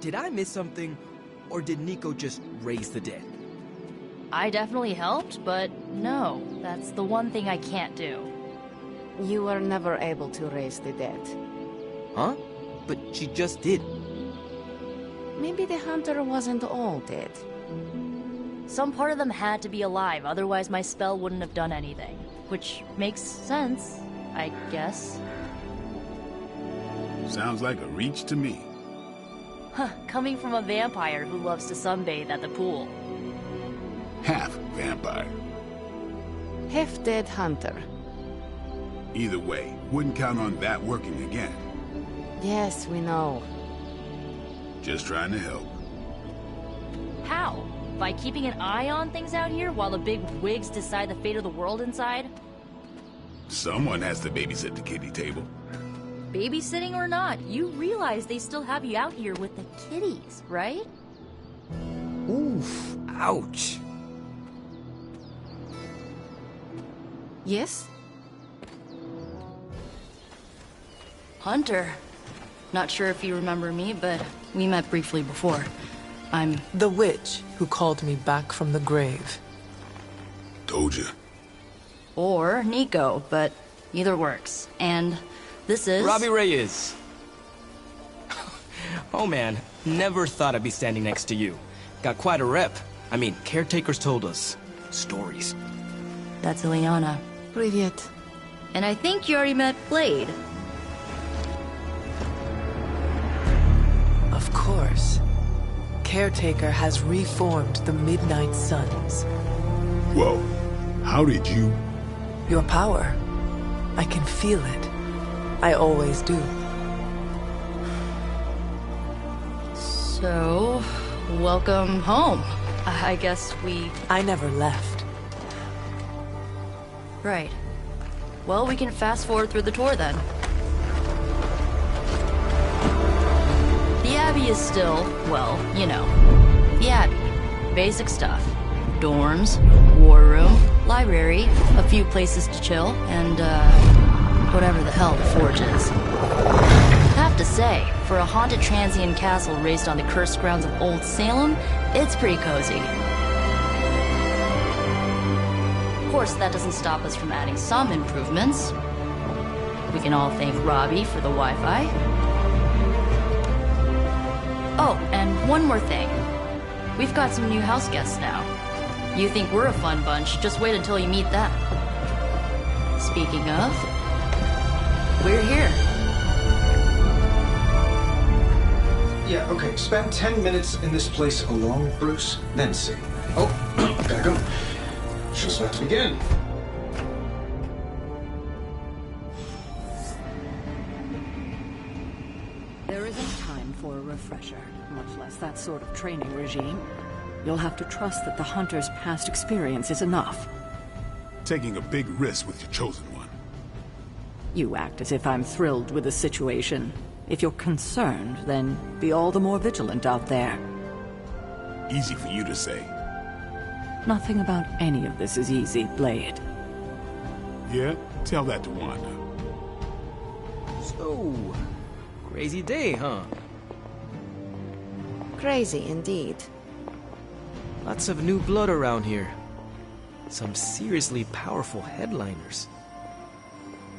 did I miss something, or did Nico just raise the dead? I definitely helped, but no, that's the one thing I can't do. You were never able to raise the dead. Huh? But she just did. Maybe the hunter wasn't all dead. Some part of them had to be alive, otherwise my spell wouldn't have done anything. Which makes sense, I guess. Sounds like a reach to me. Huh, coming from a vampire who loves to sunbathe at the pool. Half vampire. Half-dead hunter. Either way, wouldn't count on that working again. Yes, we know. Just trying to help. How? By keeping an eye on things out here while the big wigs decide the fate of the world inside? Someone has to babysit the kiddie table. Babysitting or not, you realize they still have you out here with the kiddies, right? Oof, ouch. Yes? Hunter. Not sure if you remember me, but we met briefly before. I'm... The witch who called me back from the grave. Told you. Or Nico, but either works. And this is... Robbie Reyes. Oh man, never thought I'd be standing next to you. Got quite a rep. I mean, caretakers told us stories. That's Ileana. Привет. And I think you already met Blade. Of course. Caretaker has reformed the Midnight Suns. Whoa. How did you... Your power. I can feel it. I always do. So, welcome home. I guess we... I never left. Right. Well, we can fast forward through the tour then. The Abbey is still, well, you know, the Abbey. Basic stuff. Dorms, war room, library, a few places to chill, and, whatever the hell the Forge is. Have to say, for a haunted transient castle raised on the cursed grounds of Old Salem, it's pretty cozy. Of course, that doesn't stop us from adding some improvements. We can all thank Robbie for the Wi-Fi. Oh, and one more thing. We've got some new house guests now. You think we're a fun bunch, just wait until you meet them. Speaking of, we're here. Yeah, okay. Spend 10 minutes in this place alone, Bruce, then see. Oh, gotta go. Show's about to begin. There isn't time for a refresher, much less that sort of training regime. You'll have to trust that the Hunter's past experience is enough. Taking a big risk with your chosen one. You act as if I'm thrilled with the situation. If you're concerned, then be all the more vigilant out there. Easy for you to say. Nothing about any of this is easy, Blade. Yeah? Tell that to Wanda. So, crazy day, huh? Crazy indeed. Lots of new blood around here. Some seriously powerful headliners.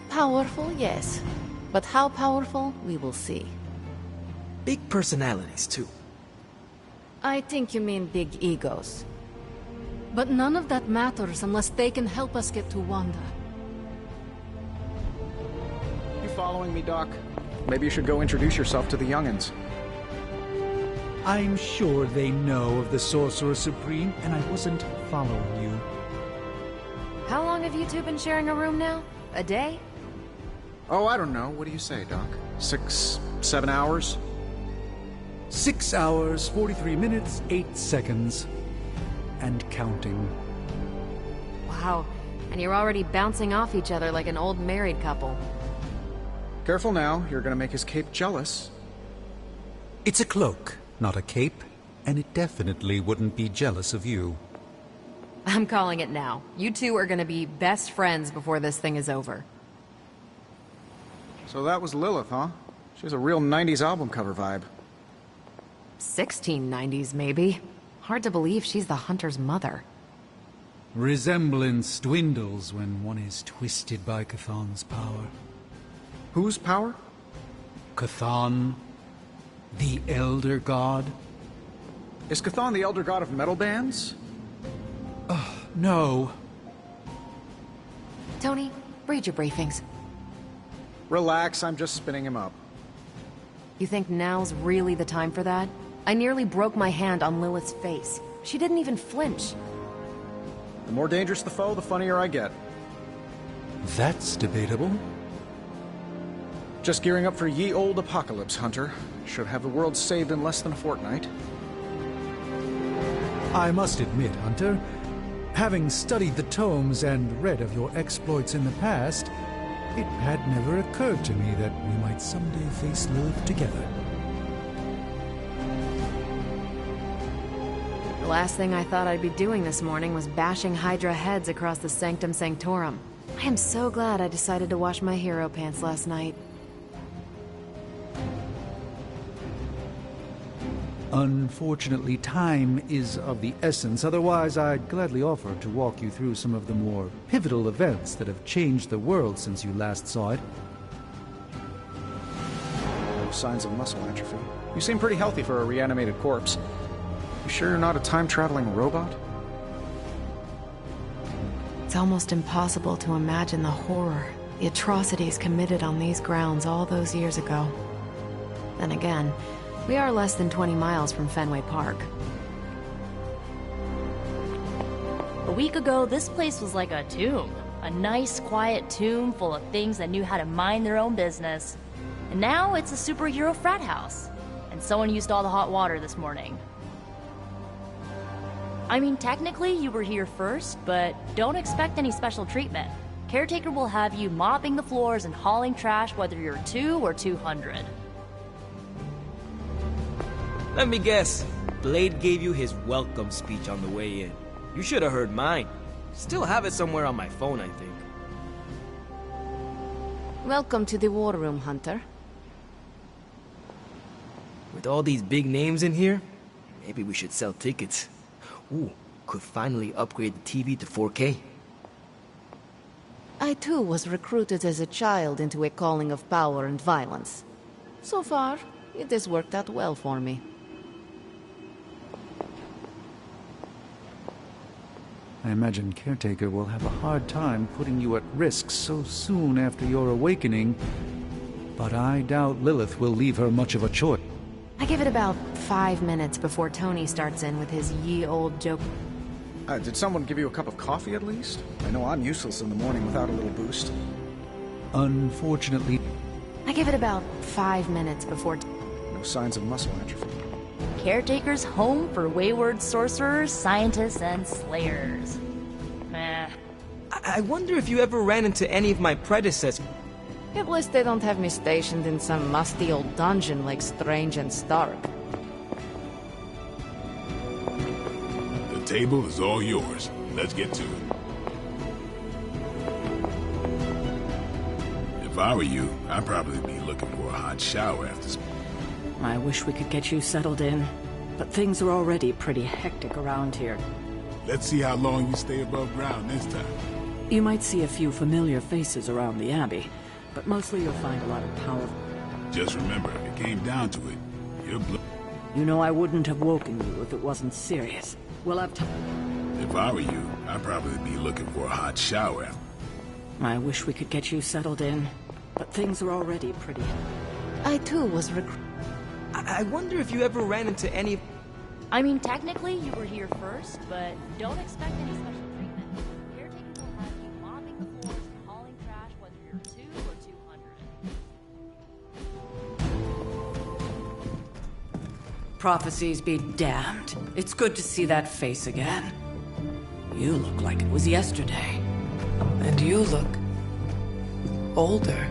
Powerful, yes. But how powerful, we will see. Big personalities, too. I think you mean big egos. But none of that matters unless they can help us get to Wanda. You following me, Doc? Maybe you should go introduce yourself to the young'uns. I'm sure they know of the Sorcerer Supreme, and I wasn't following you. How long have you two been sharing a room now? A day? Oh, I don't know. What do you say, Doc? 6, 7 hours? 6 hours, 43 minutes, 8 seconds. And counting. Wow. And you're already bouncing off each other like an old married couple. Careful now, you're gonna make his cape jealous. It's a cloak, not a cape, and it definitely wouldn't be jealous of you. I'm calling it now. You two are gonna be best friends before this thing is over. So that was Lilith, huh? She has a real 90s album cover vibe. 1690s, maybe. Hard to believe she's the hunter's mother. Resemblance dwindles when one is twisted by Chthon's power. Whose power? Chthon, the Elder God? Is Chthon the elder god of metal bands? No. Tony, read your briefings. Relax, I'm just spinning him up. You think now's really the time for that? I nearly broke my hand on Lilith's face. She didn't even flinch. The more dangerous the foe, the funnier I get. That's debatable. Just gearing up for ye old apocalypse, Hunter. Should have the world saved in less than a fortnight. I must admit, Hunter, having studied the tomes and read of your exploits in the past, it had never occurred to me that we might someday face Lilith together. The last thing I thought I'd be doing this morning was bashing Hydra heads across the Sanctum Sanctorum. I am so glad I decided to wash my hero pants last night. Unfortunately, time is of the essence. Otherwise, I'd gladly offer to walk you through some of the more pivotal events that have changed the world since you last saw it. No signs of muscle atrophy. You seem pretty healthy for a reanimated corpse. You sure you're not a time-traveling robot? It's almost impossible to imagine the horror, the atrocities committed on these grounds all those years ago. Then again, we are less than 20 miles from Fenway Park. A week ago, this place was like a tomb. A nice, quiet tomb full of things that knew how to mind their own business. And now it's a superhero frat house. And someone used all the hot water this morning. I mean, technically you were here first, but don't expect any special treatment. Caretaker will have you mopping the floors and hauling trash whether you're 2 or 200. Let me guess. Blade gave you his welcome speech on the way in. You should have heard mine. Still have it somewhere on my phone, I think. Welcome to the War Room, Hunter. With all these big names in here, maybe we should sell tickets. Ooh, could finally upgrade the TV to 4K. I too was recruited as a child into a calling of power and violence. So far, it has worked out well for me. I imagine Caretaker will have a hard time putting you at risk so soon after your awakening, but I doubt Lilith will leave her much of a choice. I give it about 5 minutes before Tony starts in with his ye old joke. Did someone give you a cup of coffee at least? I know I'm useless in the morning without a little boost. Unfortunately... I give it about 5 minutes before... No signs of muscle atrophy. Caretaker's home for wayward sorcerers, scientists, and slayers. Meh. I wonder if you ever ran into any of my predecessors. At least they don't have me stationed in some musty old dungeon like Strange and Stark. The table is all yours. Let's get to it. If I were you, I'd probably be looking for a hot shower after... I wish we could get you settled in, but things are already pretty hectic around here. Let's see how long you stay above ground this time. You might see a few familiar faces around the Abbey, but mostly you'll find a lot of powerful... Just remember, if it came down to it, you're You know I wouldn't have woken you if it wasn't serious. We'll have time. If I were you, I'd probably be looking for a hot shower after... I wish we could get you settled in, but things are already pretty... I too was recruited. I wonder if you ever ran into any... I mean, technically you were here first, but don't expect any special treatment. Caretaker will have you mopping the floors and hauling trash whether you're 2 or 200. Prophecies be damned. It's good to see that face again. You look like it was yesterday. And you look... older.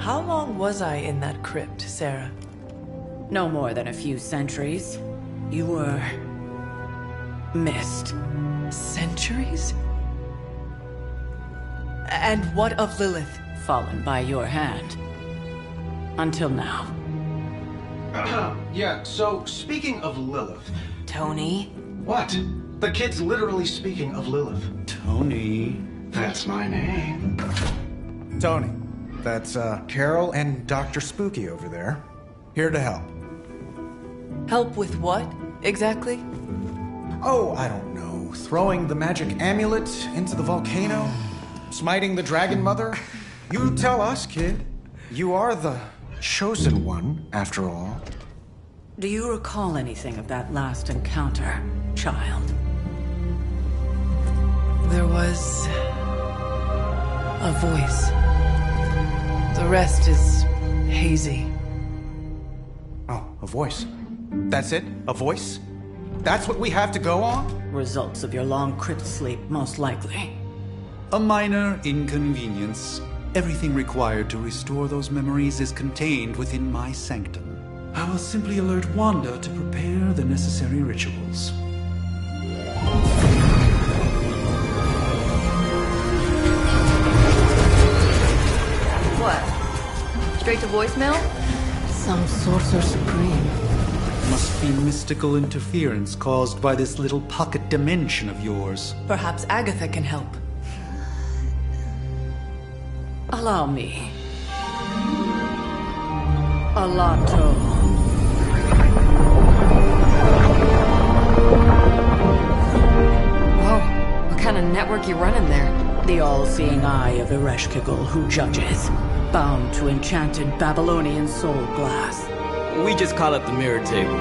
How long was I in that crypt, Sarah? No more than a few centuries. You were... missed. Centuries? And what of Lilith? Fallen by your hand. Until now. Yeah, so speaking of Lilith... Tony? What? The kid's literally speaking of Lilith. Tony. That's my name. Tony. That's, Carol and Dr. Spooky over there. Here to help. Help with what, exactly? Oh, I don't know. Throwing the magic amulet into the volcano? Smiting the Dragon Mother? You tell us, kid. You are the chosen one, after all. Do you recall anything of that last encounter, child? There was... a voice. The rest is hazy. Oh, a voice. That's it? A voice? That's what we have to go on? Results of your long crypt sleep, most likely. A minor inconvenience. Everything required to restore those memories is contained within my sanctum. I will simply alert Wanda to prepare the necessary rituals. What? Straight to voicemail? Some sorcerer supreme. Must be mystical interference caused by this little pocket dimension of yours. Perhaps Agatha can help. Allow me. Alato. Whoa, what kind of network you running there? The all-seeing eye of Ereshkigal who judges, bound to enchanted Babylonian soul glass. We just call it the mirror table.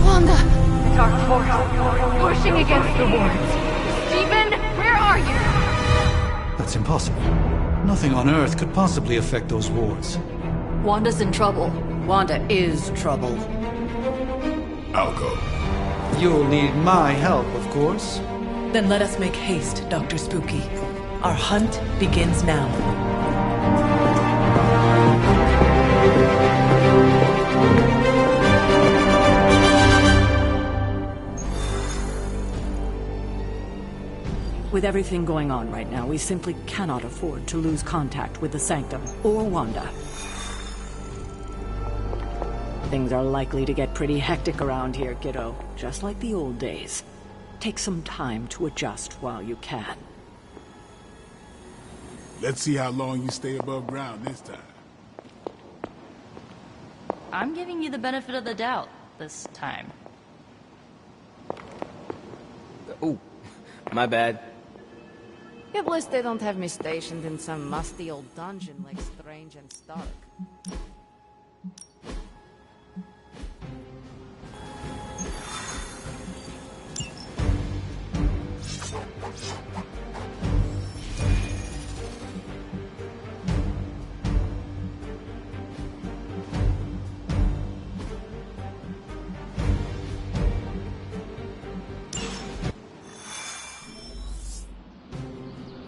Wanda! Dark force, pushing against the wards. Stephen, where are you? That's impossible. Nothing on Earth could possibly affect those wards. Wanda's in trouble. Wanda is troubled. I'll go. You'll need my help, of course. Then let us make haste, Dr. Spooky. Our hunt begins now. With everything going on right now, we simply cannot afford to lose contact with the Sanctum or Wanda. Things are likely to get pretty hectic around here, kiddo. Just like the old days. Take some time to adjust while you can. Let's see how long you stay above ground this time. I'm giving you the benefit of the doubt this time. Oh, my bad. At least they don't have me stationed in some musty old dungeon like Strange and Stark.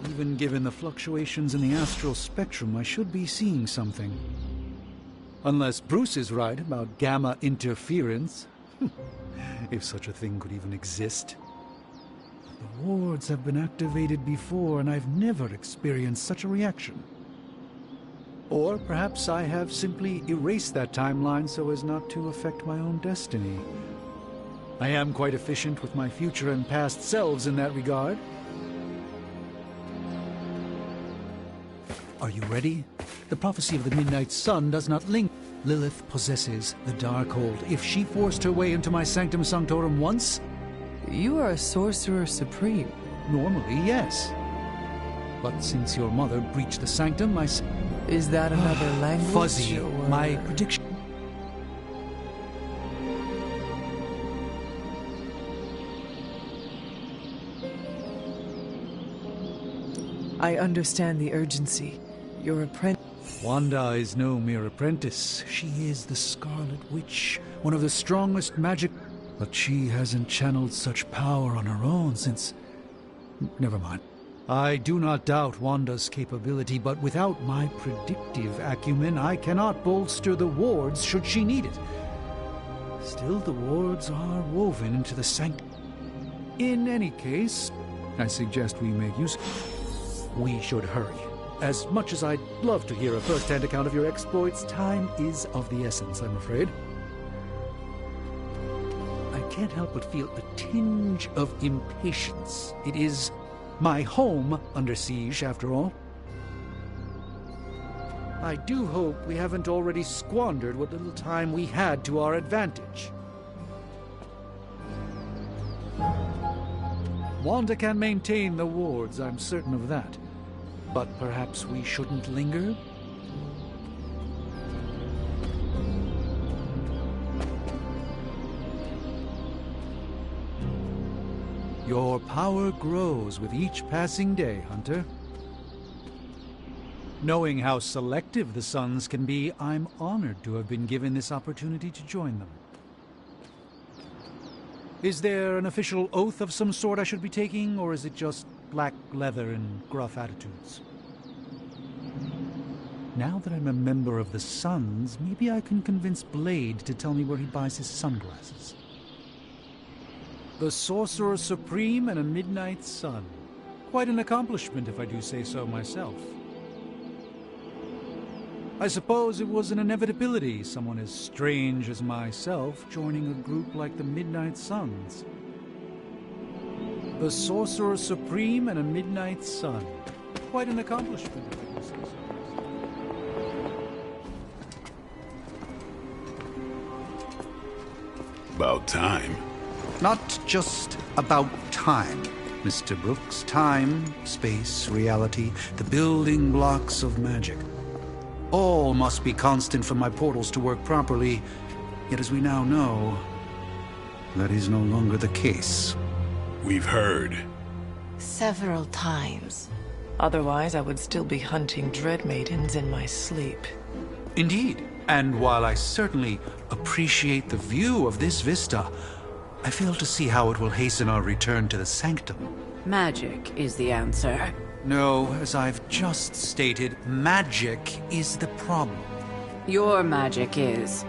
Even given the fluctuations in the astral spectrum, I should be seeing something. Unless Bruce is right about gamma interference. If such a thing could even exist. The wards have been activated before, and I've never experienced such a reaction. Or perhaps I have simply erased that timeline so as not to affect my own destiny. I am quite efficient with my future and past selves in that regard. Are you ready? The prophecy of the Midnight Sun does not link. Lilith possesses the Darkhold. If she forced her way into my Sanctum Sanctorum once... You are a sorcerer supreme. Normally, yes. But since your mother breached the Sanctum, Is that another language? Fuzzy, or... my prediction... I understand the urgency. Your apprentice... Wanda is no mere apprentice. She is the Scarlet Witch, one of the strongest magic... But she hasn't channeled such power on her own since... Never mind. I do not doubt Wanda's capability, but without my predictive acumen, I cannot bolster the wards should she need it. Still, the wards are woven into the sanctum. In any case, I suggest we make use... We should hurry. As much as I'd love to hear a first-hand account of your exploits, time is of the essence, I'm afraid. I can't help but feel a tinge of impatience. It is my home under siege, after all. I do hope we haven't already squandered what little time we had to our advantage. Wanda can maintain the wards, I'm certain of that. But perhaps we shouldn't linger? Your power grows with each passing day, Hunter. Knowing how selective the Suns can be, I'm honored to have been given this opportunity to join them. Is there an official oath of some sort I should be taking, or is it just black leather and gruff attitudes? Now that I'm a member of the Suns, maybe I can convince Blade to tell me where he buys his sunglasses. The Sorcerer Supreme and a Midnight Sun. Quite an accomplishment, if I do say so myself. I suppose it was an inevitability, someone as strange as myself joining a group like the Midnight Suns. The Sorcerer Supreme and a Midnight Sun. Quite an accomplishment, if I do say so. About time. Not just about time, Mr. Brooks. Time, space, reality, the building blocks of magic. All must be constant for my portals to work properly, yet as we now know, that is no longer the case. We've heard. Several times. Otherwise, I would still be hunting Dread Maidens in my sleep. Indeed, and while I certainly appreciate the view of this vista, I fail to see how it will hasten our return to the Sanctum. Magic is the answer. No, as I've just stated, magic is the problem. Your magic is...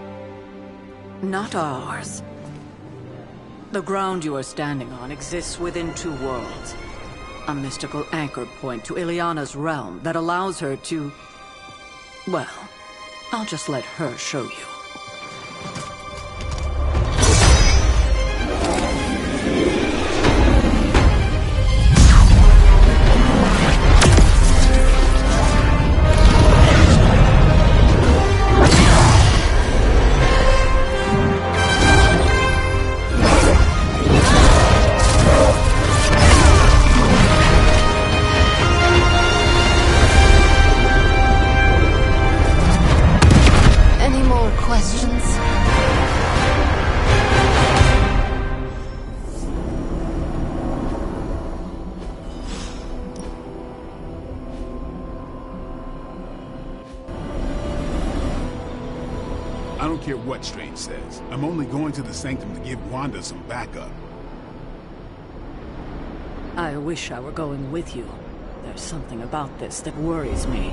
not ours. The ground you are standing on exists within two worlds. A mystical anchor point to Ileana's realm that allows her to... well, I'll just let her show you. I don't care what Strange says. I'm only going to the Sanctum to give Wanda some backup. I wish I were going with you. There's something about this that worries me.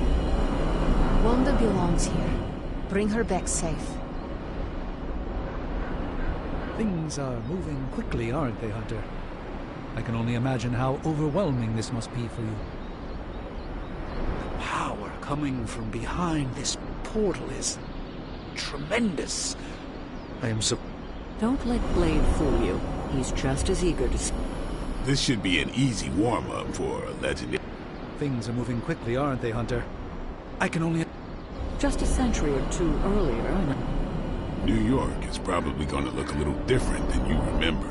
Wanda belongs here. Bring her back safe. Things are moving quickly, aren't they, Hunter? I can only imagine how overwhelming this must be for you. The power coming from behind this portal is tremendous. I am so... Don't let Blade fool you. He's just as eager to... This should be an easy warm-up for a legendary... Things are moving quickly, aren't they, Hunter? I can only... Just a century or two earlier, New York is probably going to look a little different than you remember.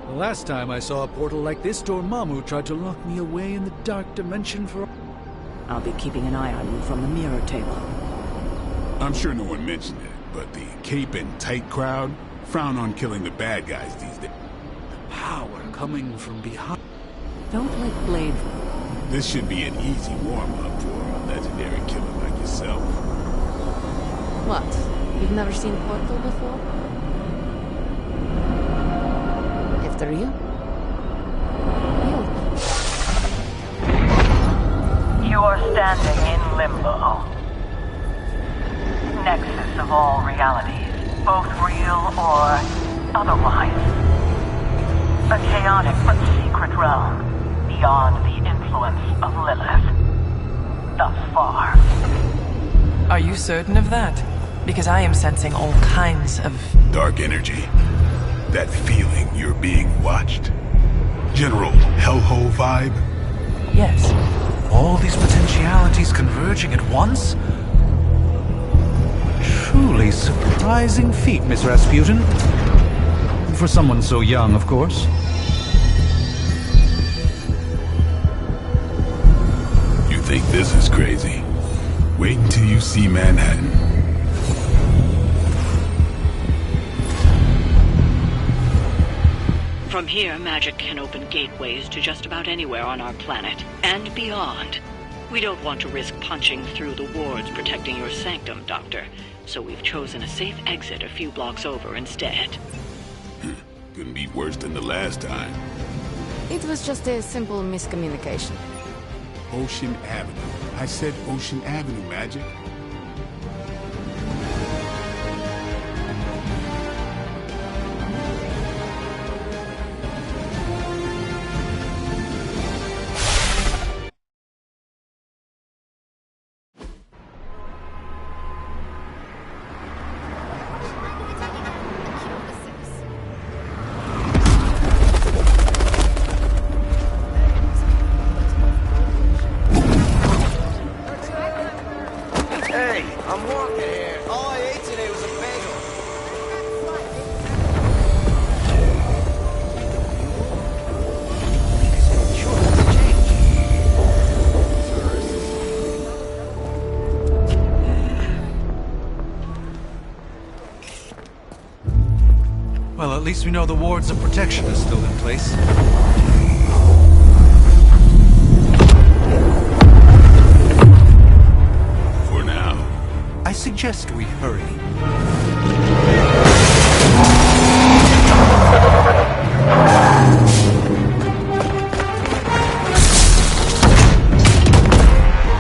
The last time I saw a portal like this, Dormammu tried to lock me away in the dark dimension for... I'll be keeping an eye on you from the mirror table. I'm sure no one mentioned it, but the Cape and Tight crowd frown on killing the bad guys these days. The power coming from behind... Don't let Blade... This should be an easy warm-up for a legendary killer like yourself. What? You've never seen Portal before? After you? You are standing in limbo. Nexus of all realities, both real or otherwise. A chaotic but secret realm. you certain of that? Because I am sensing all kinds of... Dark energy. That feeling you're being watched. General hellhole vibe? Yes. All these potentialities converging at once? Truly surprising feat, Miss Rasputin. For someone so young, of course. You think this is crazy? Wait until you see Manhattan. From here, magic can open gateways to just about anywhere on our planet, and beyond. We don't want to risk punching through the wards protecting your sanctum, Doctor, so we've chosen a safe exit a few blocks over instead. Couldn't be worse than the last time. It was just a simple miscommunication. Ocean Avenue. I said Ocean Avenue, Magic. Well, at least we know the wards of protection are still in place. For now. I suggest we hurry.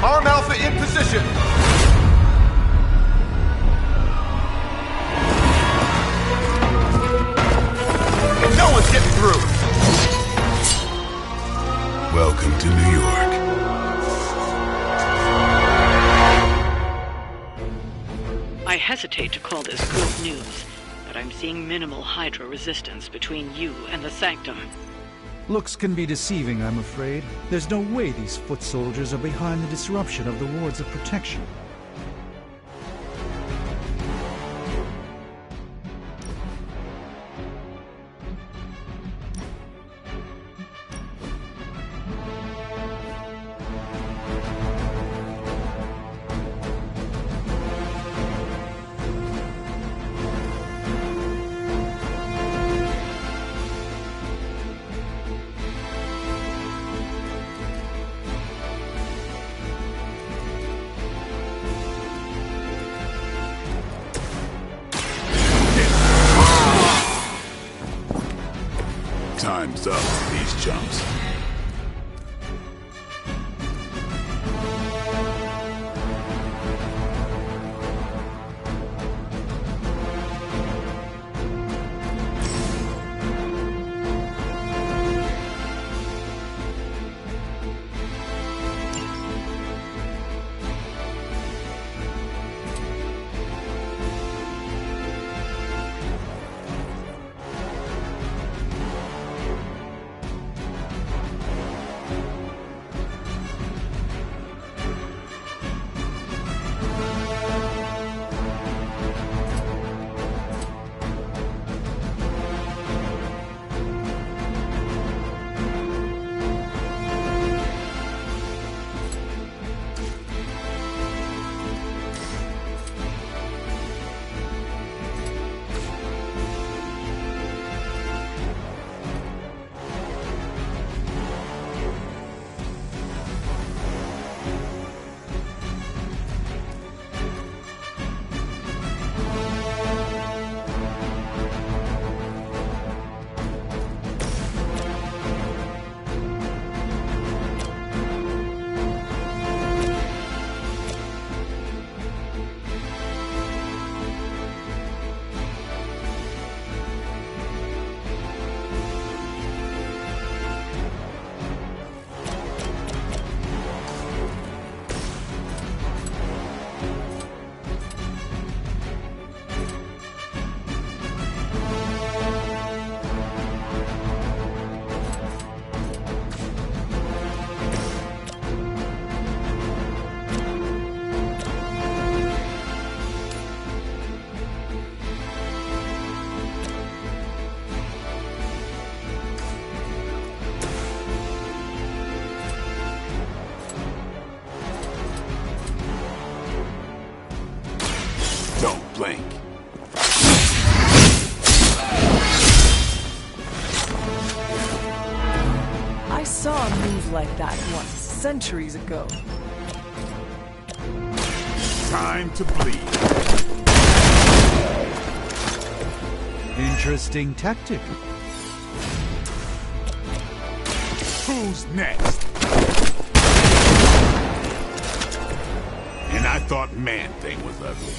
Arm Alpha in position! No one's getting through! Welcome to New York. I hesitate to call this good news, but I'm seeing minimal Hydra resistance between you and the Sanctum. Looks can be deceiving, I'm afraid. There's no way these foot soldiers are behind the disruption of the wards of protection. Time's up for these chumps. blank. I saw a move like that once, centuries ago. Time to bleed. Interesting tactic. Who's next? And I thought Man-Thing was ugly.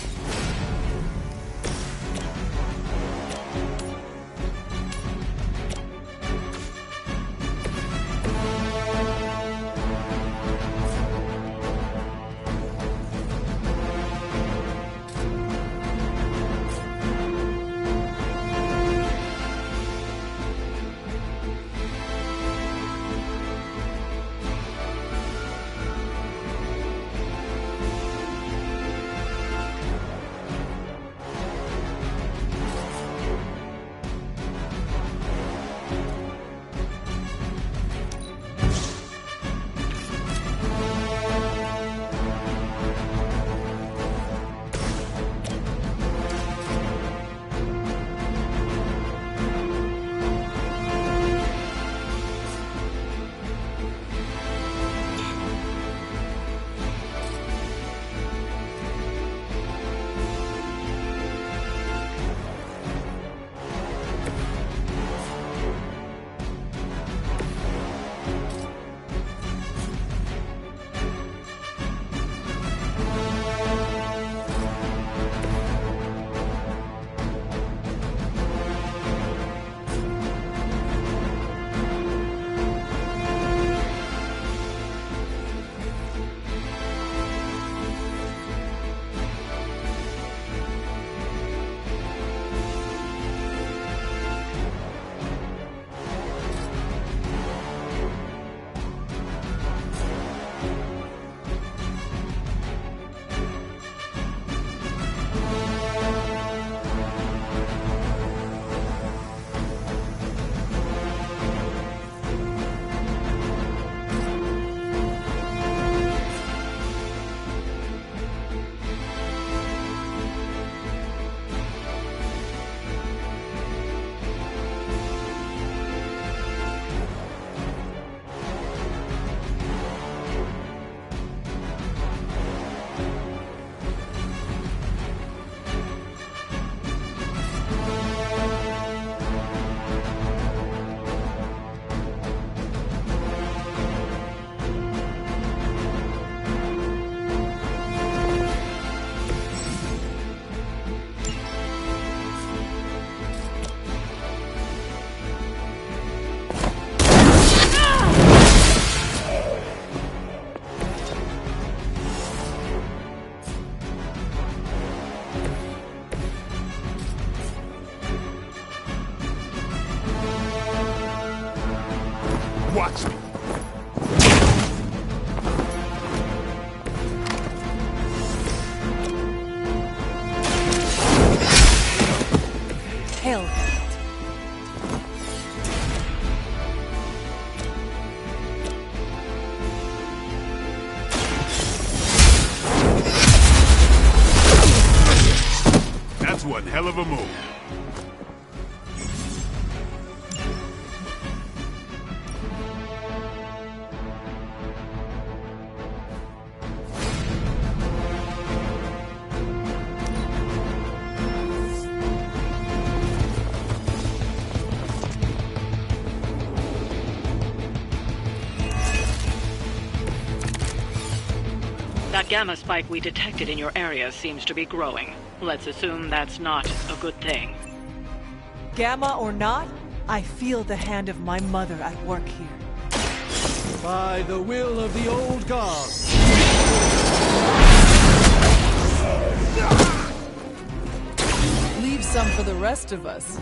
Watch me. Hell. That's one hell of a move. That gamma spike we detected in your area seems to be growing. Let's assume that's not a good thing. Gamma or not, I feel the hand of my mother at work here. By the will of the old gods. Leave some for the rest of us.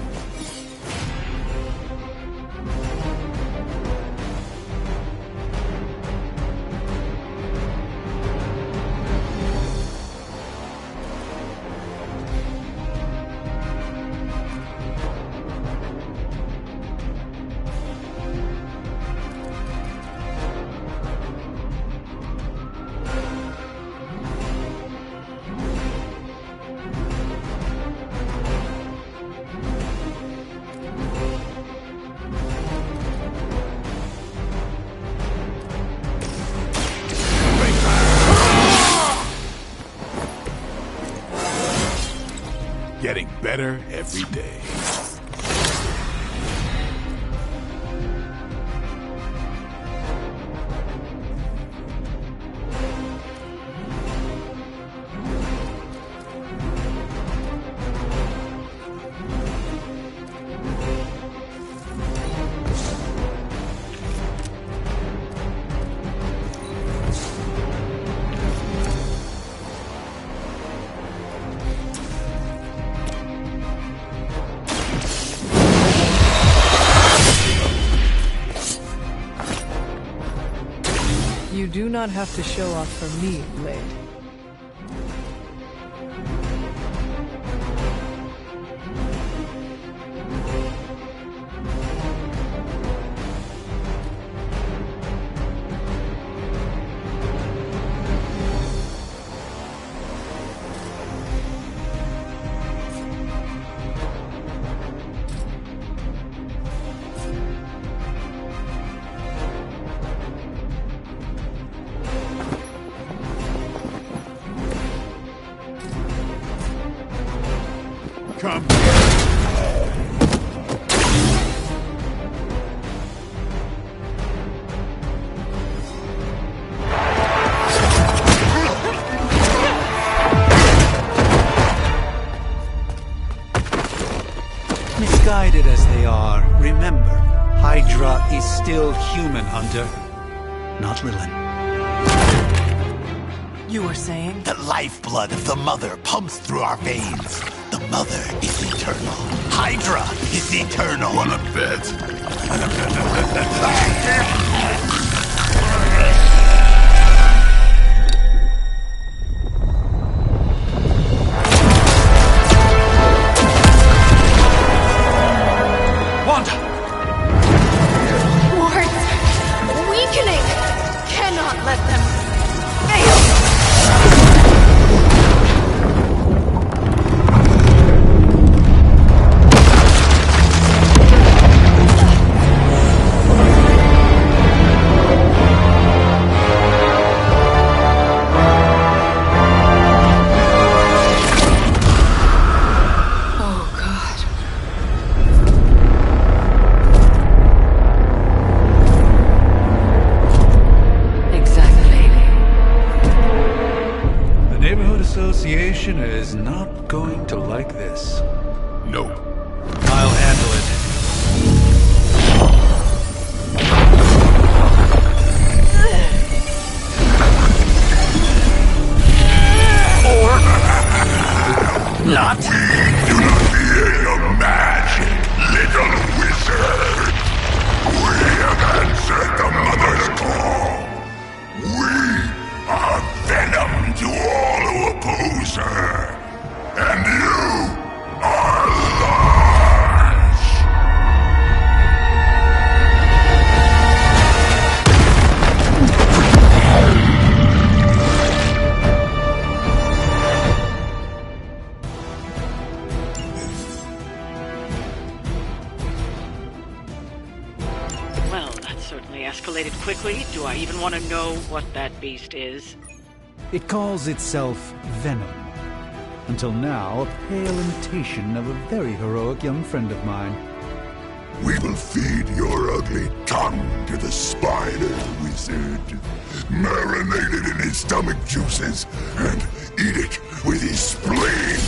better every day. You do not have to show off for me, Blade. Come. Misguided as they are, remember, Hydra is still human, Hunter. Not Lilin. You were saying? The lifeblood of the Mother pumps through our veins. The Mother is eternal. Hydra is eternal. Wanna bet? Wanda! Wards! Weakening! Cannot let them fail! Association is not going to like this. No. I'll handle it. Not? We do not fear your magic, little wizard. We have answered the Mother's call. We are venom to all who oppose her. And you are large. Well, that certainly escalated quickly. Do I even want to know what that beast is? It calls itself Venom. Until now, a pale imitation of a very heroic young friend of mine. We will feed your ugly tongue to the spider wizard. Marinate it in his stomach juices and eat it with his spleen.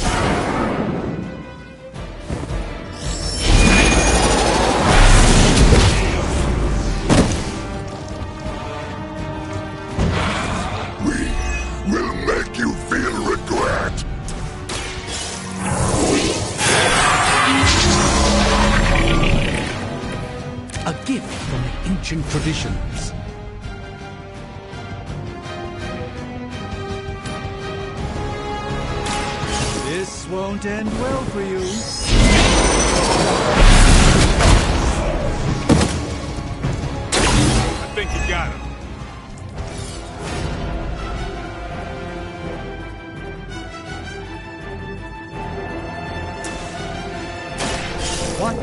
A gift from the ancient traditions. This won't end well for you. I think you got him. What?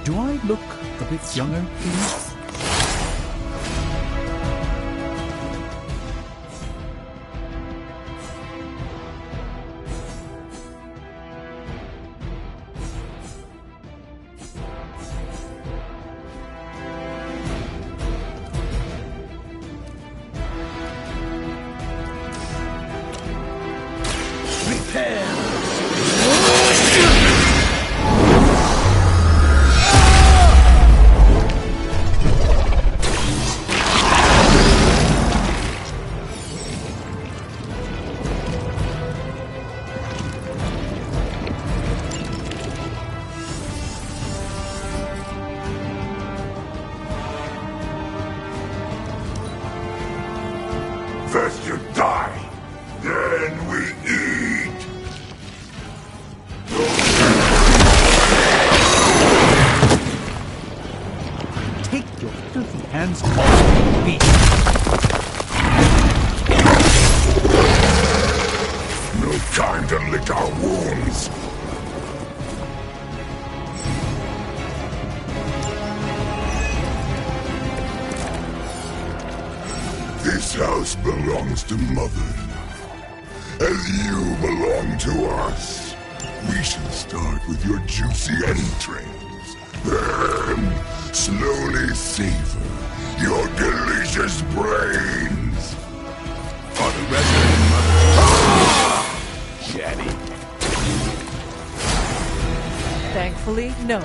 Do I look a bit younger, please? hands off me. No time to lick our wounds. This house belongs to Mother, as you belong to us. We shall start with your juicy entrails, then slowly savor your delicious brains. For the resident mother. Chatty. Thankfully, no.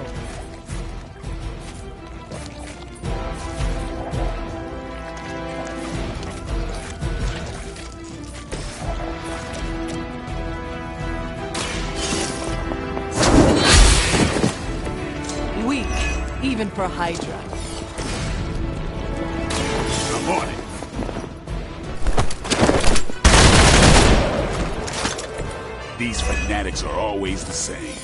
Weak, even for Hydra. I'm on it. These fanatics are always the same.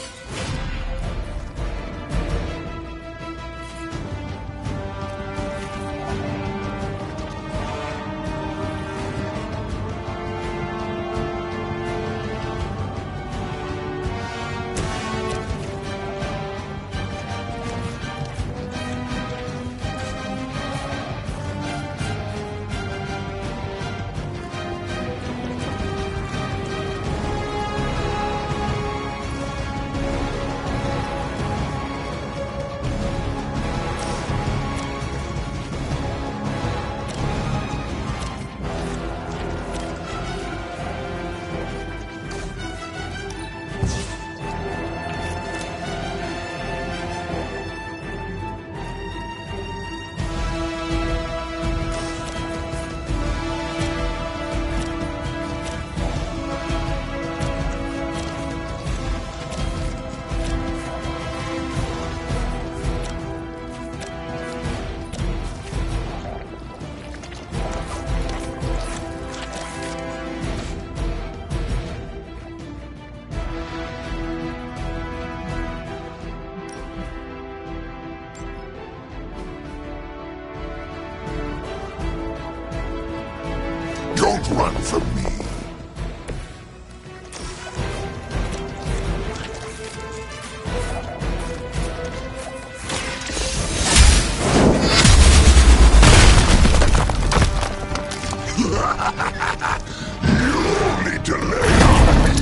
Don't run from me. You only delay on me.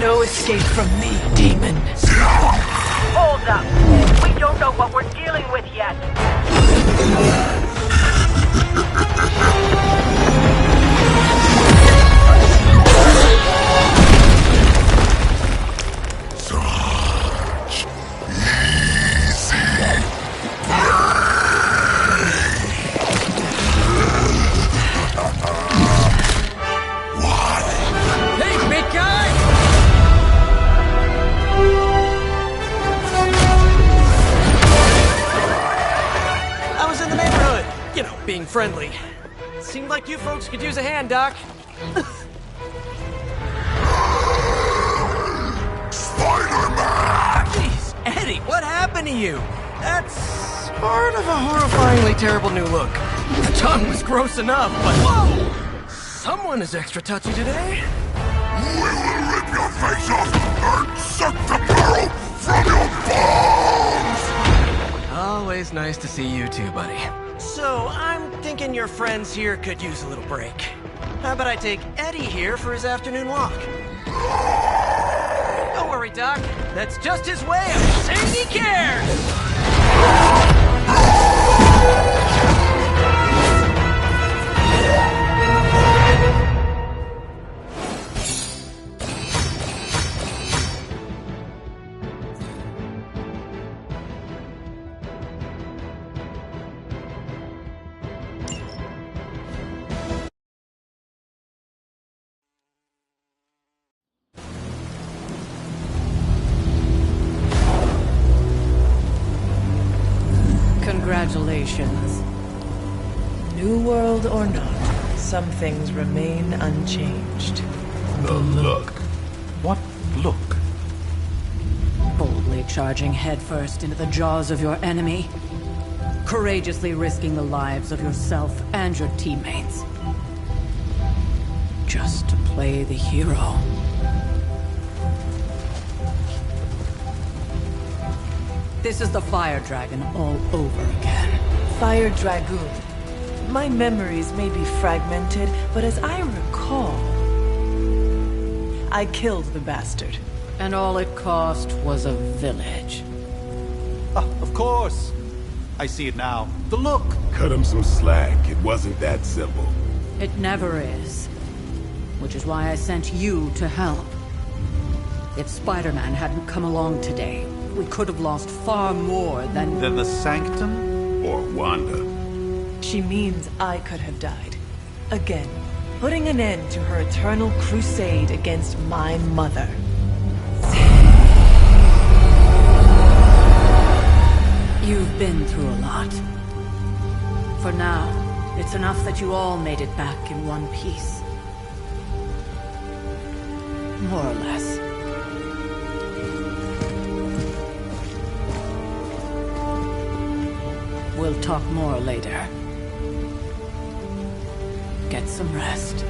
no escape from me, demon. Hold up. We don't know what we're dealing with yet. Being friendly. Seemed like you folks could use a hand, Doc. Spider-Man! Jeez, Eddie, what happened to you? That's sort of a horrifyingly terrible new look. The tongue was gross enough, but whoa! Someone is extra touchy today. We will rip your face off and suck the marrow from your bones! Always nice to see you too, buddy. So, I'm thinking your friends here could use a little break. How about I take Eddie here for his afternoon walk? Don't worry, Doc. That's just his way of saying he cares! Congratulations. New world or not, some things remain unchanged. The look. What look? Boldly charging headfirst into the jaws of your enemy. Courageously risking the lives of yourself and your teammates. Just to play the hero. This is the Fire Dragon all over again. Fire Dragoon. My memories may be fragmented, but as I recall, I killed the bastard. And all it cost was a village. Of course. I see it now. The look. Cut him some slack. It wasn't that simple. It never is. Which is why I sent you to help. If Spider-Man hadn't come along today, we could have lost far more than the Sanctum? Or Wanda. She means I could have died. Again, putting an end to her eternal crusade against my mother. You've been through a lot. For now, it's enough that you all made it back in one piece. More or less. We'll talk more later. Get some rest.